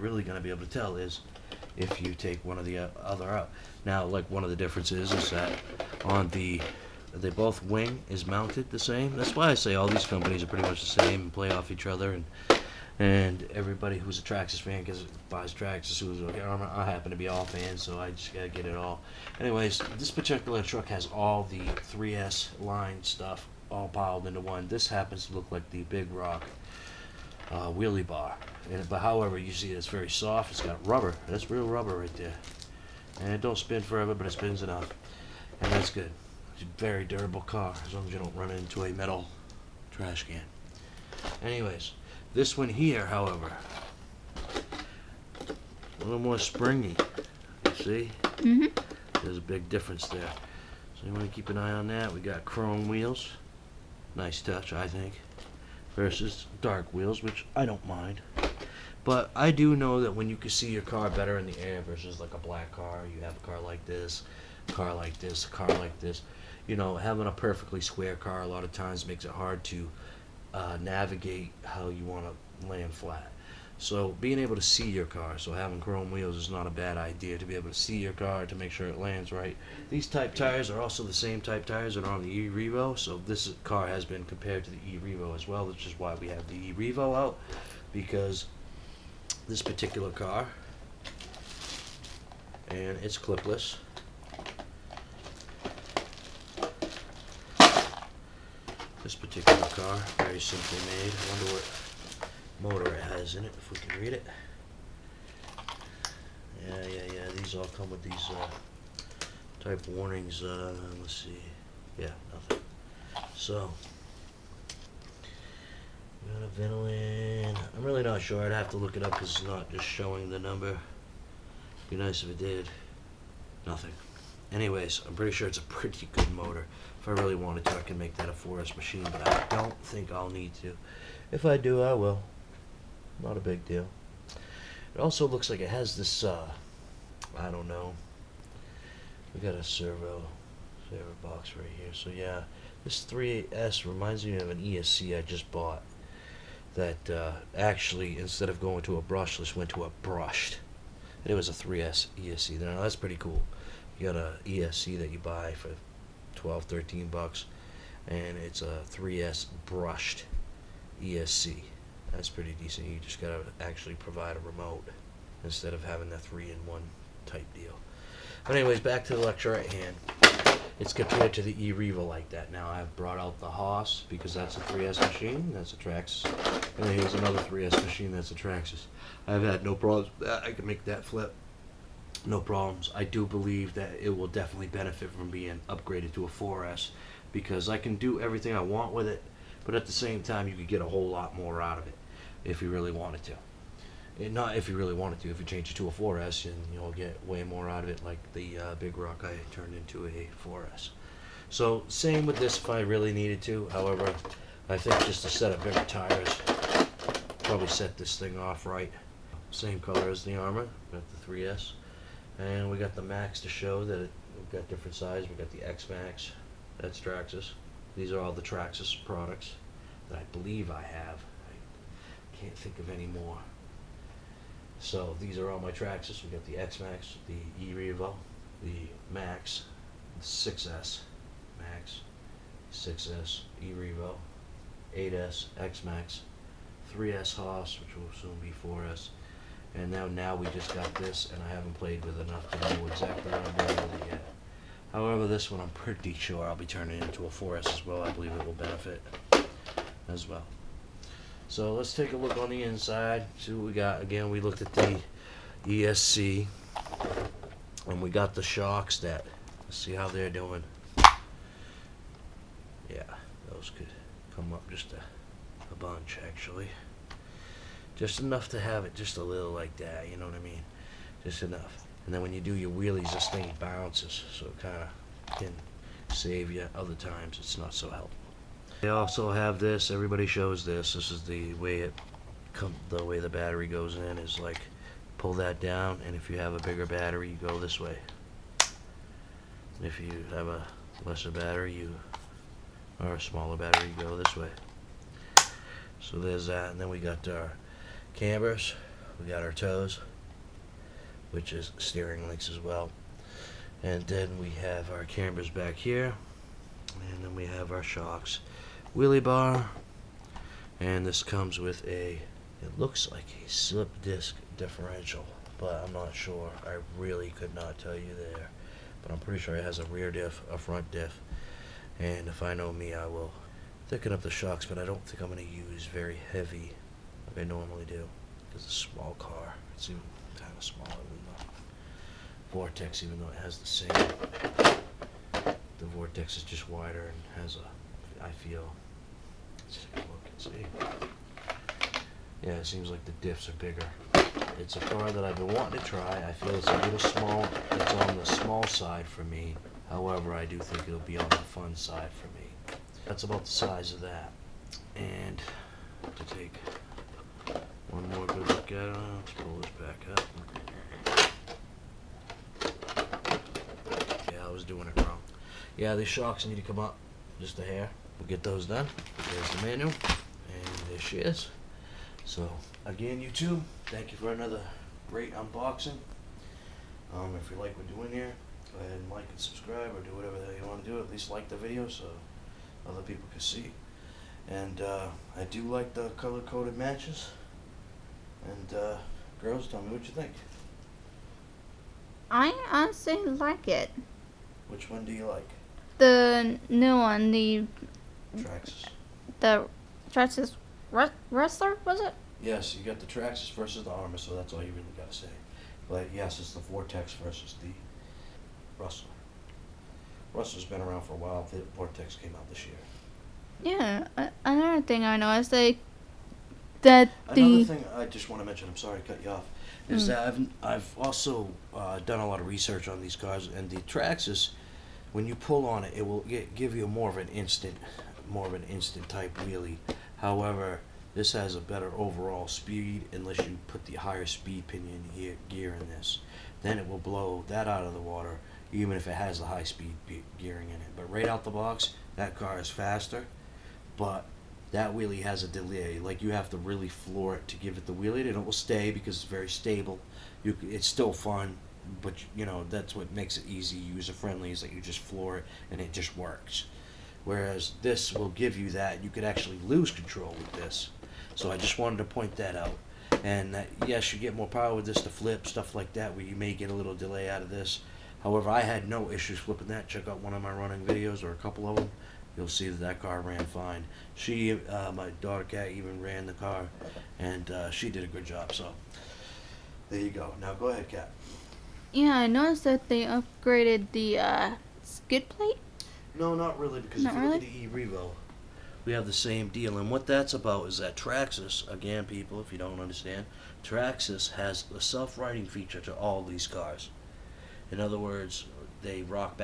really going to be able to tell is if you take one or the other out. Now, like, one of the differences is that on the they both wing is mounted the same. That's why I say all these companies are pretty much the same and play off each other, and everybody who's a Traxxas fan buys Traxxas. Who's I happen to be all fans, so I just gotta get it all. Anyways, this particular truck has all the 3S line stuff all piled into one. This happens to look like the Big Rock wheelie bar, but however, you see it's very soft. It's got rubber. That's real rubber right there, and it don't spin forever, but it spins enough, and that's good. It's a very durable car, as long as you don't run into a metal trash can. Anyways, this one here, however, a little more springy. You see? Mm-hmm. There's a big difference there. So you want to keep an eye on that. We got chrome wheels. Nice touch, I think. Versus dark wheels, which I don't mind. But I do know that when you can see your car better in the air versus like a black car, you have a car like this, a car like this, a car like this. You know, having a perfectly square car a lot of times makes it hard to navigate how you want to land flat. So being able to see your car, so having chrome wheels is not a bad idea to be able to see your car to make sure it lands right. These type tires are also the same type tires that are on the e-Revo, so this car has been compared to the e-Revo as well, which is why we have the e-Revo out, because this particular car, and it's clipless. This particular car, very simply made. I wonder what motor it has in it, if we can read it. Yeah. These all come with these type warnings. Let's see. Yeah, nothing. So, got a Ventolin. I'm really not sure. I'd have to look it up because it's not just showing the number. Be nice if it did. Nothing. Anyways, I'm pretty sure it's a pretty good motor. If I really wanted to, I can make that a 4S machine, but I don't think I'll need to. If I do, I will. Not a big deal. It also looks like it has this, I don't know. We got a servo box right here. So yeah, this 3S reminds me of an ESC I just bought. That actually, instead of going to a brushless, went to a brushed. And it was a 3S ESC. Now that's pretty cool. You got a ESC that you buy for 12, 13 bucks, and it's a 3S brushed ESC. That's pretty decent. You just gotta actually provide a remote instead of having the 3-in-1 type deal. But anyways, back to the lecture at hand. It's compared to the e-Revo like that. Now I've brought out the Haas because that's a 3S machine. That's a Traxxas. And then here's another 3S machine. That's a Traxxas. I've had no problems with that. I can make that flip. No problems. I do believe that it will definitely benefit from being upgraded to a 4S because I can do everything I want with it, but at the same time you could get a whole lot more out of it if you really wanted to. And not if you really wanted to. If you change it to a 4S, and you'll get way more out of it, like the Big Rock I turned into a 4S. So same with this if I really needed to. However, I think just a set of bigger tires probably set this thing off right. Same color as the Armor. Got the 3S. And we got the Max to show that we've got different sizes. We got the X Max. That's Traxxas. These are all the Traxxas products that I believe I have. I can't think of any more. So these are all my Traxxas. We got the X Max, the e-Revo, the Max, the 6S Max, 6S e-Revo, 8S X Max, 3S Haas, which will soon be 4S. And now we just got this, and I haven't played with it enough to know exactly what I'm doing with it yet. However, this one I'm pretty sure I'll be turning into a 4S as well. I believe it will benefit as well. So let's take a look on the inside, see what we got. Again, we looked at the ESC, and we got the shocks that, let's see how they're doing. Yeah, those could come up just a bunch, actually. Just enough to have it just a little like that, you know what I mean? Just enough. And then when you do your wheelies, this thing bounces, so it kind of can save you. Other times, it's not so helpful. They also have this. Everybody shows this. This is the way the way the battery goes in is like pull that down, and if you have a bigger battery, you go this way. If you have a lesser battery, or a smaller battery, you go this way. So there's that, and then we got our cambers we got our toes, which is steering links as well. And then we have our cambers back here. And then we have our shocks. Wheelie bar. And this comes with it looks like a slip disc differential, but I'm not sure. I really could not tell you there. But I'm pretty sure it has a rear diff, a front diff. And if I know me, I will thicken up the shocks, but I don't think I'm going to use very heavy like I normally do. Because it's a small car. It's even kind of smaller than the Vortex, even though it has the same. The Vortex is just wider and has I feel, let's take a look and see. Yeah, it seems like the diffs are bigger. It's a car that I've been wanting to try. I feel it's a little small. It's on the small side for me. However, I do think it'll be on the fun side for me. That's about the size of that. And to take one more good look at it, let's pull this back up. Yeah, I was doing it wrong. Yeah, these shocks need to come up just a hair. We'll get those done. There's the manual, and there she is. So, again, YouTube, thank you for another great unboxing. If you like what we're doing here, go ahead and like and subscribe, or do whatever the hell you want to do. At least like the video so other people can see. And I do like the color-coded matches. And girls, tell me what you think. I honestly like it. Which one do you like? The new one, the Traxxas Rustler, was it? Yes, you got the Traxxas versus the Armor, so that's all you really got to say. But yes, it's the Vortex versus the Rustler. Rustler's been around for a while. The Vortex came out this year. Yeah, another thing I noticed, another thing I just want to mention, I'm sorry to cut you off, is that I've also done a lot of research on these cars, and the Traxxas, when you pull on it, it will give you more of an instant type wheelie. However, this has a better overall speed unless you put the higher speed pinion gear in this. Then it will blow that out of the water, even if it has the high speed gearing in it. But right out the box, that car is faster, but that wheelie has a delay. Like, you have to really floor it to give it the wheelie, and it will stay because it's very stable. It's still fun, but you know, that's what makes it easy, user friendly, is that you just floor it and it just works. Whereas this will give you that. You could actually lose control with this. So I just wanted to point that out. And yes, you get more power with this to flip, stuff like that, where you may get a little delay out of this. However, I had no issues flipping that. Check out one of my running videos, or a couple of them. You'll see that car ran fine. My daughter Kat even ran the car, and she did a good job. So there you go. Now go ahead, Kat. Yeah, I noticed that they upgraded the skid plate. No, not really, because if you look at the e-Revo, we have the same deal. And what that's about is that Traxxas, again, people, if you don't understand, Traxxas has a self-righting feature to all these cars. In other words, they rock back